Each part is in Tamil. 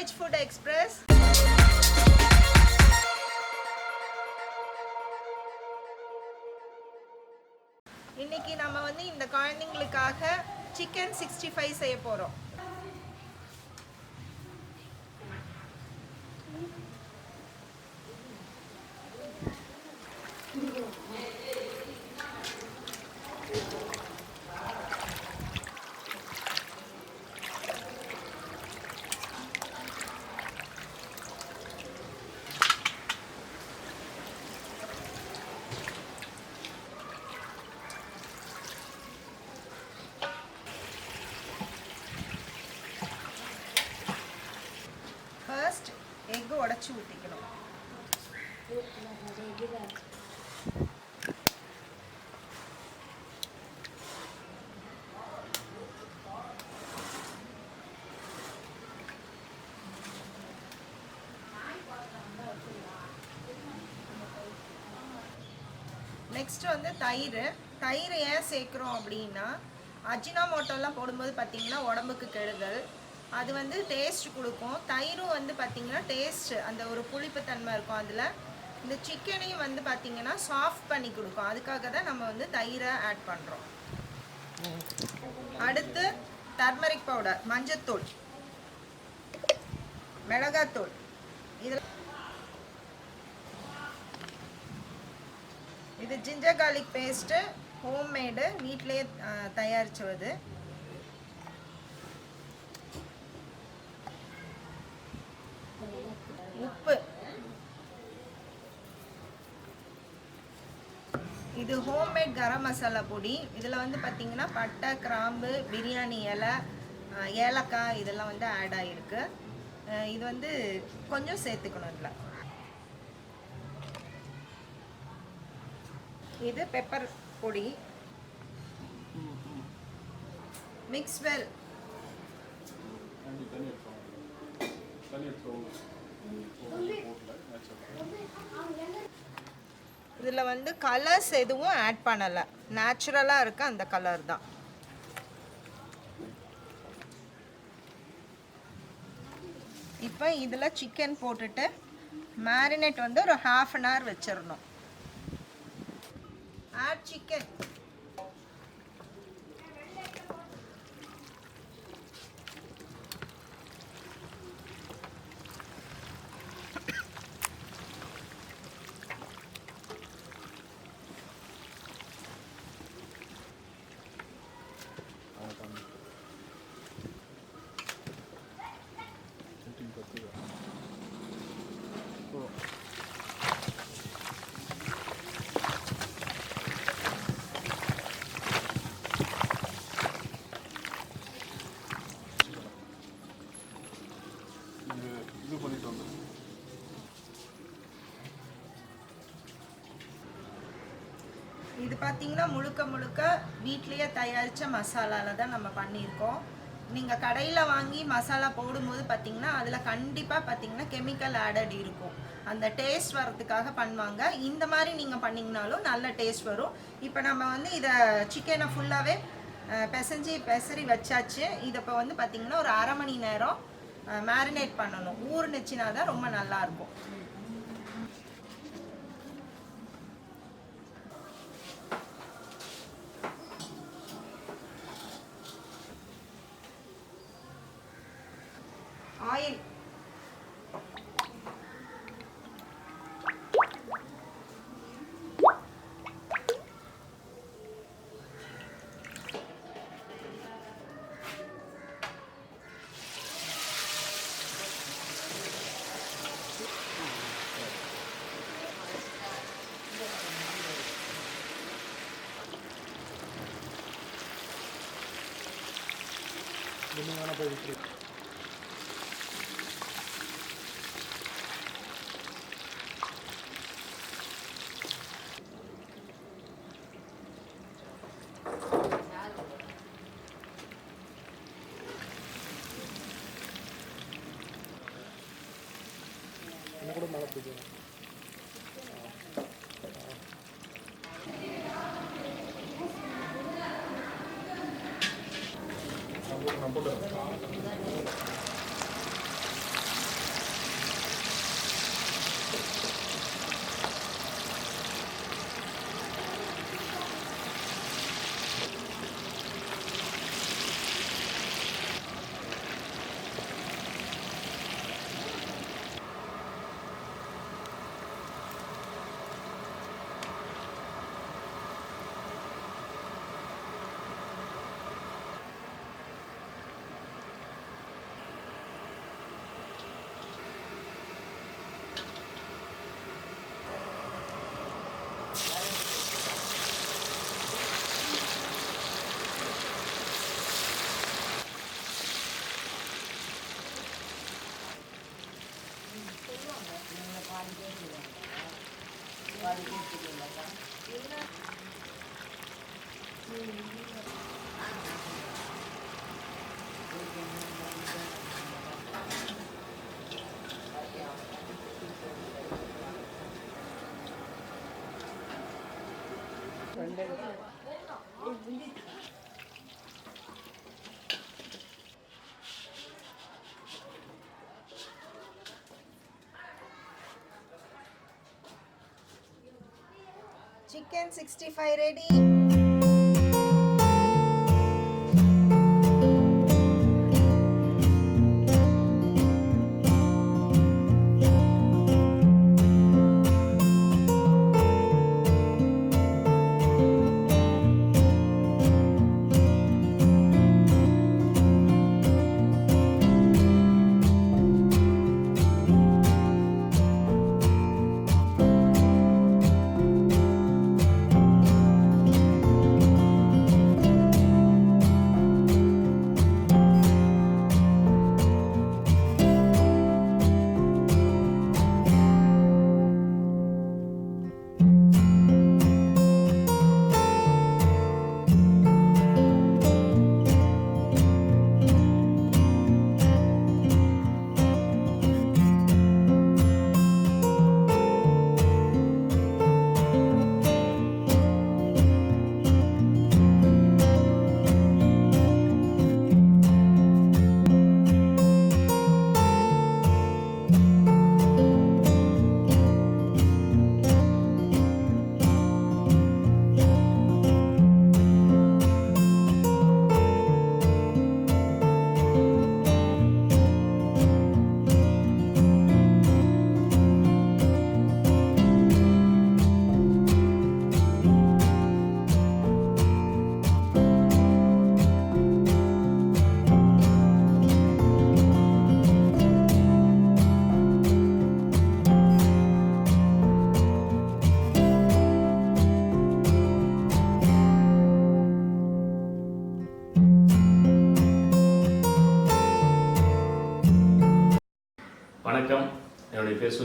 Village Food Express. இன்னைக்கு நம்ம வந்து இந்த குழந்தைகளுக்காக chicken 65 செய்ய போறோம். First, egg உடைச்சு ஊத்திக்கணும். நெக்ஸ்ட் வந்து தயிர் ஏன் சேர்க்குறோம் அப்படின்னா அஜினோமோட்டோலாம் போடும்போது பார்த்தீங்கன்னா உடம்புக்கு கெடுதல். அது வந்து டேஸ்ட் கொடுக்கும். தயிரும் வந்து பார்த்திங்கன்னா டேஸ்ட் அந்த ஒரு புளிப்புத்தன்மை இருக்கும். அதில் இந்த சிக்கனையும் வந்து பார்த்திங்கன்னா சாஃப்ட் பண்ணி கொடுக்கும். அதுக்காக தான் நம்ம வந்து தயிரை ஆட் பண்ணுறோம். அடுத்து டர்மரிக் பவுடர், மஞ்சத்தூள், மிளகாத்தூள். இது ஜிஞ்சர் கார்லிக் பேஸ்ட்டு, ஹோம்மேடு, வீட்டிலே தயாரிச்சுவது. உப்பு, இது ஹோம்மேட் கரம் மசாலா பொடி. இதில் வந்து பார்த்திங்கன்னா பட்டை, கிராம்பு, பிரியாணி இலை, ஏலக்காய் இதெல்லாம் வந்து ஆட் ஆகிருக்கு. இது வந்து கொஞ்சம் சேர்த்துக்கணும். இதில் இது பெப்பர் பொடி, மிக்ஸ் வெல். இதில் வந்து கலர்ஸ் எதுவும் ஆட் பண்ணலை, நேச்சுரலாக இருக்க அந்த கலர் தான். இப்போ இதில் சிக்கன் போட்டுட்டு மேரினேட் வந்து ஒரு 1/2 an hour வச்சிடணும். Add chicken. இது பார்த்தீங்கன்னா முழுக்க வீட்லேயே தயாரித்த மசாலாவில் தான் நம்ம பண்ணியிருக்கோம். நீங்கள் கடையில் வாங்கி மசாலா போடும்போது பார்த்தீங்கன்னா அதில் கண்டிப்பாக பார்த்தீங்கன்னா கெமிக்கல் ஆடட் இருக்கும். அந்த டேஸ்ட் வரதுக்காக பண்ணுவாங்க. இந்த மாதிரி நீங்கள் பண்ணிங்கனாலும் நல்ல டேஸ்ட் வரும். இப்போ நம்ம வந்து இதை சிக்கனை ஃபுல்லாகவே பெசரி வச்சாச்சு. இதை இப்போ வந்து பார்த்திங்கன்னா ஒரு 1/2 மணி நேரம் மேரினேட் பண்ணணும். ஊறுனுச்சுன்னா தான் ரொம்ப நல்லாயிருக்கும். ஆயில், கூட மழை பிடிக்கும். Chicken 65 ready. வணக்கம், என்னுடைய பேர்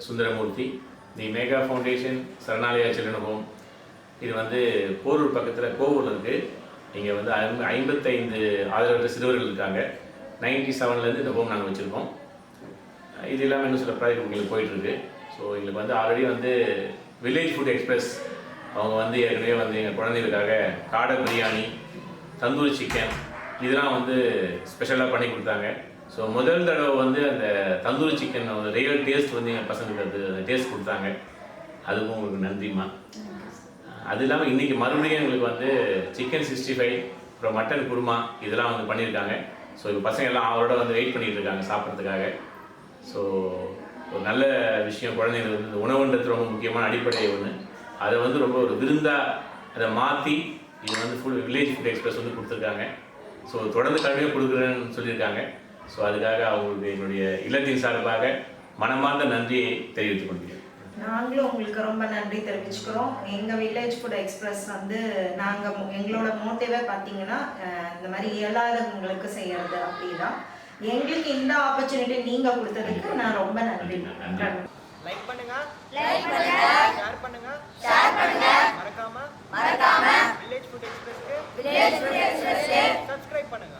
சுந்தரமூர்த்தி. தி மேகா ஃபவுண்டேஷன் சரணாலயா சில்ட்ரன் ஹோம். இது வந்து போரூர் பக்கத்தில் கோவூரில் இருக்குது. இங்கே வந்து 55 ஆதரவற்ற சிறுவர்கள் இருக்காங்க. 97லேருந்து இந்த ஹோம் நாங்கள் வச்சுருக்கோம். இது இல்லாமல் இன்னும் சில ப்ராஜெக்ட் உங்களுக்கு போயிட்டுருக்கு. ஸோ எங்களுக்கு வந்து ஆல்ரெடி வந்து வில்லேஜ் ஃபுட் எக்ஸ்பிரஸ் அவங்க வந்து ஏற்கனவே வந்து எங்கள் குழந்தைகளுக்காக காடை பிரியாணி, தந்தூரி சிக்கன் இதெல்லாம் வந்து ஸ்பெஷலாக பண்ணி கொடுத்தாங்க. ஸோ முதல் தடவை வந்து அந்த தந்தூரி சிக்கன் ரியல் டேஸ்ட் வந்து எங்கள் பசங்களுக்கு அந்த டேஸ்ட் கொடுத்தாங்க. அதுக்கும் உங்களுக்கு நன்றிம்மா. அது இல்லாமல் இன்றைக்கி மறுபடியும் எங்களுக்கு வந்து சிக்கன் 65 அப்புறம் மட்டன் குருமா இதெல்லாம் வந்து பண்ணியிருக்காங்க. ஸோ இப்போ பசங்க எல்லாம் அவரோட வந்து வெயிட் பண்ணிகிட்டு இருக்காங்க சாப்பிட்றதுக்காக. ஸோ ஒரு நல்ல விஷயம், குழந்தைங்களுக்கு வந்து இந்த உணவுன்றது ரொம்ப முக்கியமான அடிப்படை ஒன்று. அதை வந்து ரொம்ப ஒரு விருந்தாக அதை மாற்றி இது வந்து வில்லேஜ் ஃபுட் எக்ஸ்பிரஸ் வந்து கொடுத்துருக்காங்க. ஸோ தொடர்ந்து கல்வியாக கொடுக்குறேன்னு சொல்லியிருக்காங்க. ஸோ அதுக்காக அவங்களுக்கு என்னுடைய இல்லத்தின் சார்பாக மனமார்ந்த நன்றியை தெரிவித்துக் கொள்கிறேன். நாங்களும் உங்களுக்கு ரொம்ப நன்றி தெரிவிச்சுக்கிறோம். எங்கள் வில்லேஜ் ஃபுட் எக்ஸ்பிரஸ் வந்து எங்களோட மோட்டிவே பார்த்தீங்கன்னா இந்த மாதிரி இயலாதவங்களுக்கு செய்கிறது அப்படிதான். எங்களுக்கு இந்த ஆப்பர்ச்சுனிட்டி நீங்கள் கொடுத்ததுக்கு நான் ரொம்ப நன்றி. லைக் பண்ணுங்க, ஷேர் பண்ணுங்க, மறக்காம வில்லேஜ் ஃபுட் எக்ஸ்பிரஸ்க்கு சப்ஸ்கிரைப் பண்ணுங்க.